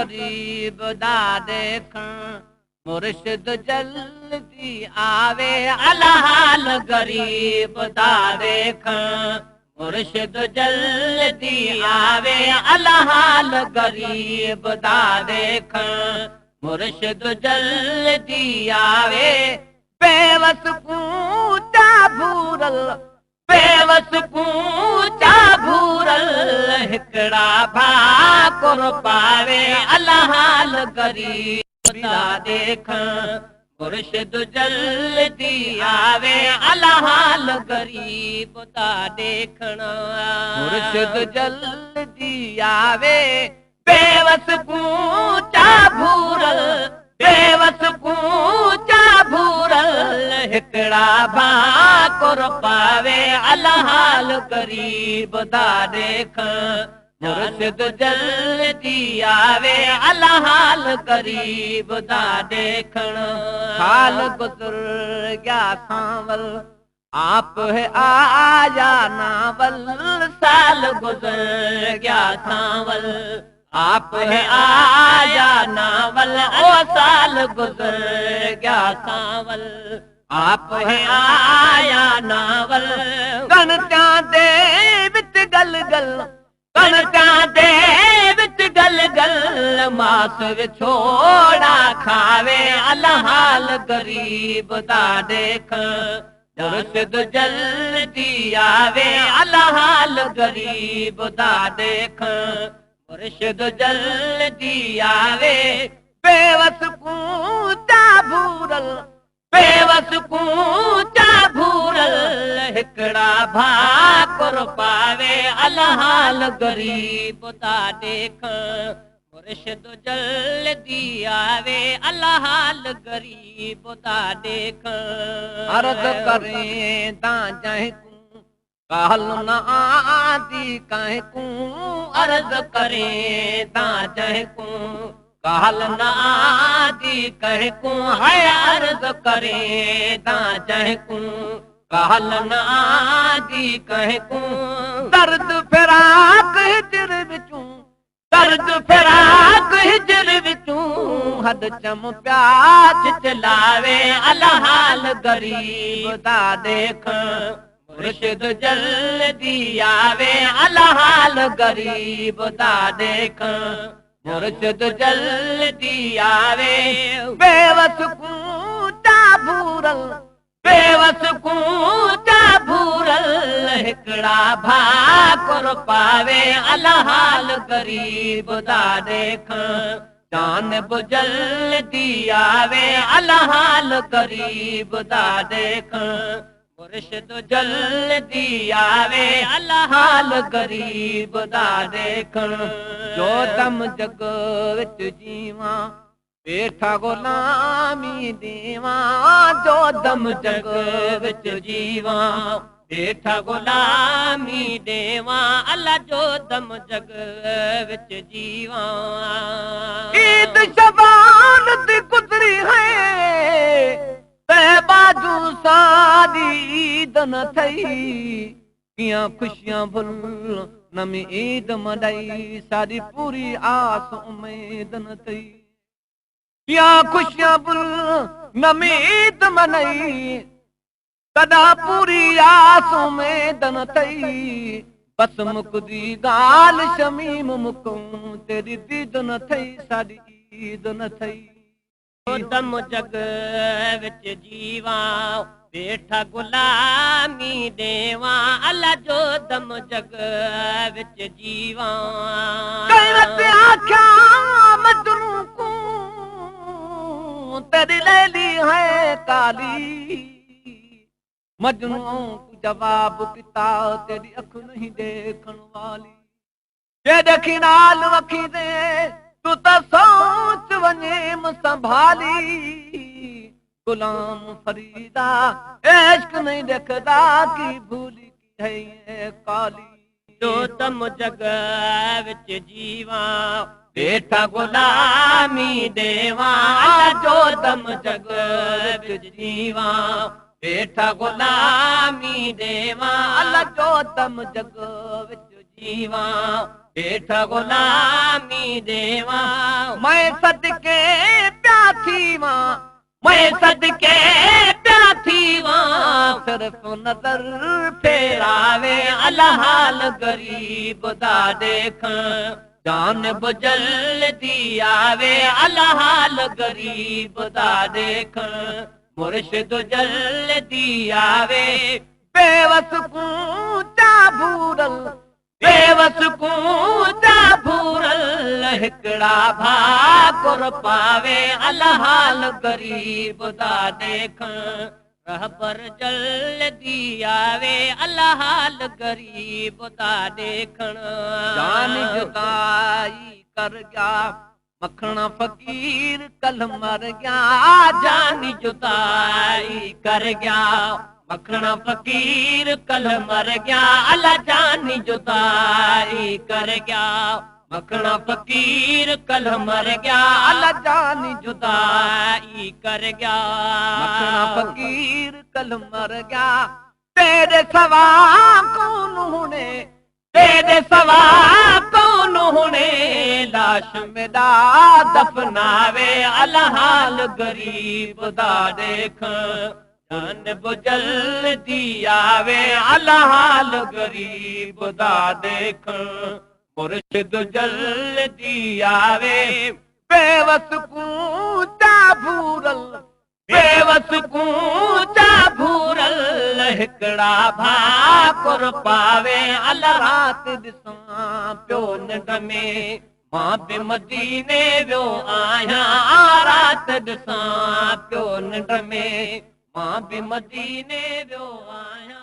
गरीब दा देखण मुर्शिद जल्दी आवे अला हाल गरीब दा देखण मुर्शिद जल्दी आवे अला हाल गरीब दा देखण मुर्शिद जल्दी आवे बेवस पूचा भूरल बेवस पूचा भूरल हिकड़ा भाकुर पावे अला हाल गरीब दा देखण मुर्शिद जल्दी आवे अला हाल गरीब दा देखण मुर्शिद जल्दी आवे बेवस पूचा भूरल बेवस पूचा भूरल हिकड़ा भाकुर पावे अला हाल गरीब दा देखण मुर्शिद जल्दी आवे अला हाल गरीब दा देखण साल गुजर गया सांवल आप है आया नावल साल गुजर गया सांवल आप है आया नावल ओ साल गुजर गया सांवल आप है आया नावल कणकां दे विच गल गल कणकां दे विच गल गल मास विछोड़ा खावे अला हाल गरीब दा देखण मुर्शिद जल्दी आवे अला हाल गरीब दा देखण मुर्शिद जल्दी आवे बेवस पूचा भूरल बेवस पूचा भूरल हिकड़ा भाकुर पावे अला हाल गरीब दा देखण मुर्शिद जल्दी आवे अला हाल गरीब दा देखण अर्ज करें ता जह काल न आदि कह को अर्ज करें ता जह को काल न आदि कह को है अर्ज करें ता जह को काल न आदि कह को दर्द फिराक हिजर विचूं दर्द फिराक हिजर विचूं हद चम प्याच चलावे अला हाल गरीब दा देखण मुर्शिद जल्दी आवे अला हाल गरीब दा देखण मुर्शिद जल्दी आवे बेवस पूचा भूरल बेवस पूचा भूरल हिकड़ा भाकुर पावे अला हाल गरीब दा देखण जानब जल्दी आवे अला हाल गरीब दा देखण मुर्शिद जल्दी आवे अला हाल गरीब दा देखण जो दम जग विच जीवा बेठा गुलामी देवा जो दम जग विच जीवा बेठा गुलामी देवा अला जो दम जग विच जीवा ईद शबान दी गुजरी है बाजू सादी ईद न थई कियां खुशियां भुल नमी ईद मनाई सारी पूरी आस उम्मीद न थई कियां खुशियां भुल नमी ईद मनाई कदा पूरी आस उम्मीद न थई बस मुकदी गाल शमीम मुकूं तेरी दीद न थई सारी ईद न थई दम जग विच जीवा बेठा गुलामी देवा अला जो दम जग विच जीवा आख्या मजनू को तेरी लैली है काली मजनू को जवाब किता तेरी अख नहीं देखण वाली जे देखी नाल वखी दे तू तो सोच वने संभाली गुलाम फरीदा इश्क नहीं देखदा की भूली की है ये काली जो दम जग विच जीवा बेठा गुलामी देवा जो दम जग विच जीवा बेठा गुलामी देवा जो दम जग विच जीवा हेठ गुलामी देवा मैं सदके प्या थी मां, मैं सदके प्या थी मां सिर्फ नजर फेरावे अल्लाह हाल गरीब दा देख जान बुझल दी आवे अल्लाह हाल गरीब दा देख मुर्शिद जल दी आवे बेवस कूचा भूरल, बेवस कूचा भूरल हिकड़ा भाकुर पावे अल्लाह हाल गरीब दा देख रहबर जल दी आवे अल्लाह हाल गरीब दा देखण जान जुदाई कर गया मखना फकीर कल मर गया, जान जुदाई कर गया मखना फकीर कल मर गया अल्लाह जान जुदाई कर गया मखना फकीर कल मर गया अल्लाह जान जुदाई कर गया मखना फकीर कल मर गया। तेरे सवा कौन होने, तेरे सवा कौन होने लाश मेरा दफनावे अल्लाह हाल गरीब दा देख जान बुझल दी आवे अल्लाह हाल गरीब दा देख मुर्शिद जल दी आवे बेवस कूचा भूरल, बेवस कूचा भूरल हिकड़ा भाकुर पावे अल्लाह रात दिसां प्यो निंड में मां बि मदीने वियो आहियां रात ॾिसां पियो निंड में मां बि मदीने वियो आहियां।